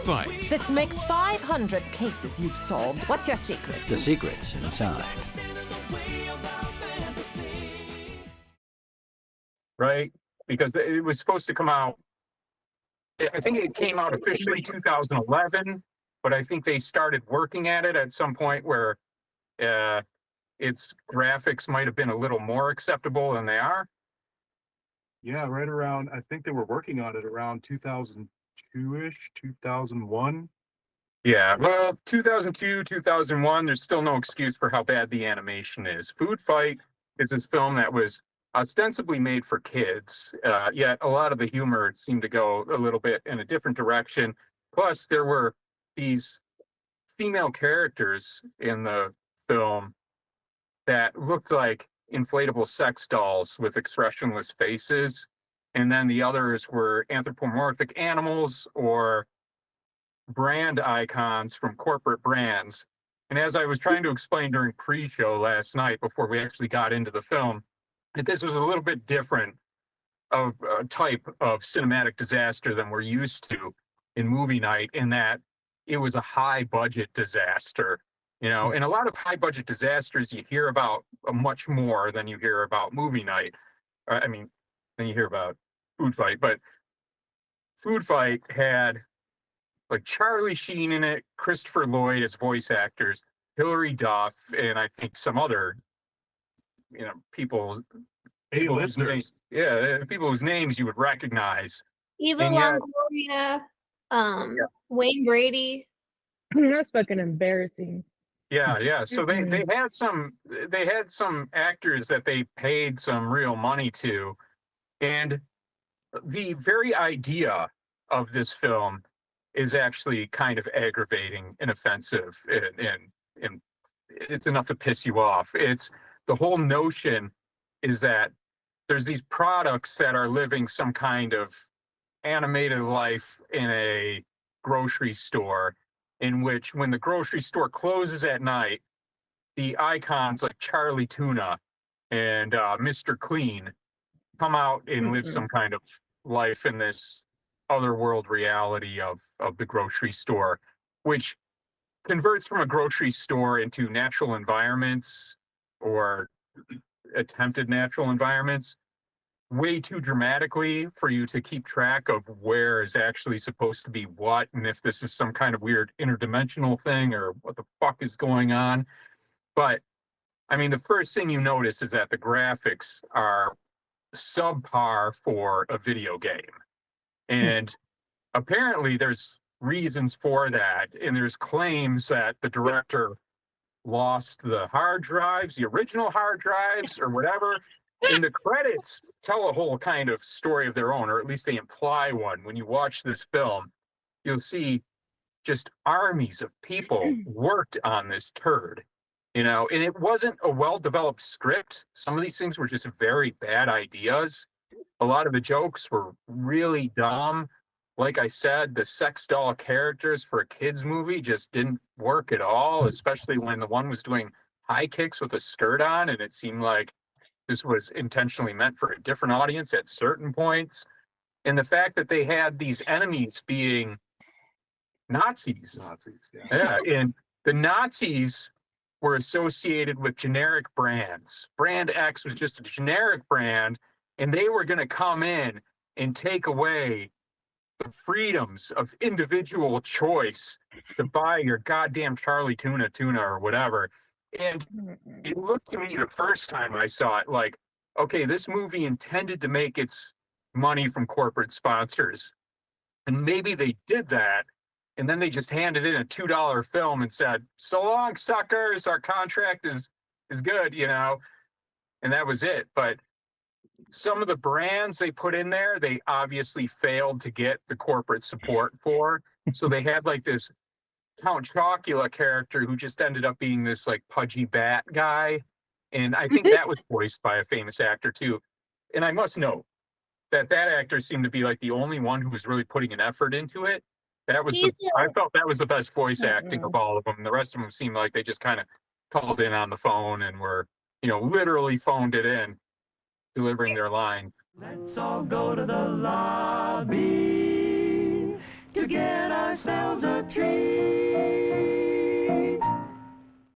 Fight. This makes 500 cases you've solved. What's your secret? The secret's inside. Right? Because it was supposed to come out, I think it came out officially 2011, but I think they started working at it at some point where its graphics might have been a little more acceptable than they are. Yeah, right around, I think they were working on it around 2002-ish, 2001. Yeah, well, 2002, 2001, there's still no excuse for how bad the animation is. Food Fight is this film that was ostensibly made for kids, yet a lot of the humor seemed to go a little bit in a different direction. Plus, there were these female characters in the film that looked like inflatable sex dolls with expressionless faces, and then the others were anthropomorphic animals or brand icons from corporate brands. And as I was trying to explain during pre-show last night before we actually got into the film, that this was a little bit different of a type of cinematic disaster than we're used to in movie night, in that it was a high budget disaster. You know, and a lot of high budget disasters you hear about much more than you hear about movie night. I mean, than you hear about Food Fight. But Food Fight had like Charlie Sheen in it, Christopher Lloyd as voice actors, Hilary Duff, and I think some other, people whose names, people whose names you would recognize. Eva Longoria, Wayne Brady. That's fucking embarrassing. Yeah. So they had some actors that they paid some real money to, and the very idea of this film is actually kind of aggravating and offensive, and it's enough to piss you off. It's the whole notion is that there's these products that are living some kind of animated life in a grocery store, in which when the grocery store closes at night, the icons like Charlie Tuna and Mr. Clean come out and live some kind of life in this otherworld reality of the grocery store, which converts from a grocery store into natural environments or attempted natural environments way too dramatically for you to keep track of where is actually supposed to be what, and if this is some kind of weird interdimensional thing or what the fuck is going on. But I mean, the first thing you notice is that the graphics are subpar for a video game. And apparently there's reasons for that, and there's claims that the director lost the hard drives, the original hard drives or whatever. And the credits tell a whole kind of story of their own, or at least they imply one. When you watch this film, you'll see just armies of people worked on this turd, and it wasn't a well-developed script. Some of these things were just very bad ideas. A lot of the jokes were really dumb. Like I said, the sex doll characters for a kid's movie just didn't work at all, especially when the one was doing high kicks with a skirt on, and it seemed like this was intentionally meant for a different audience at certain points. And the fact that they had these enemies being Nazis. Yeah, and the Nazis were associated with generic brands. Brand X was just a generic brand, and they were going to come in and take away the freedoms of individual choice to buy your goddamn Charlie Tuna or whatever. And it looked to me the first time I saw it like, okay, this movie intended to make its money from corporate sponsors. And maybe they did that, and then they just handed in a $2 film and said, so long, suckers, our contract is good, and that was it. But some of the brands they put in there, they obviously failed to get the corporate support for. So they had like this Count Chocula character who just ended up being this like pudgy bat guy. And I think that was voiced by a famous actor too. And I must note that actor seemed to be like the only one who was really putting an effort into it. I felt that was the best voice acting of all of them. The rest of them seemed like they just kind of called in on the phone and were, literally phoned it in, delivering their line. Let's all go to the lobby to get our ourselves a treat.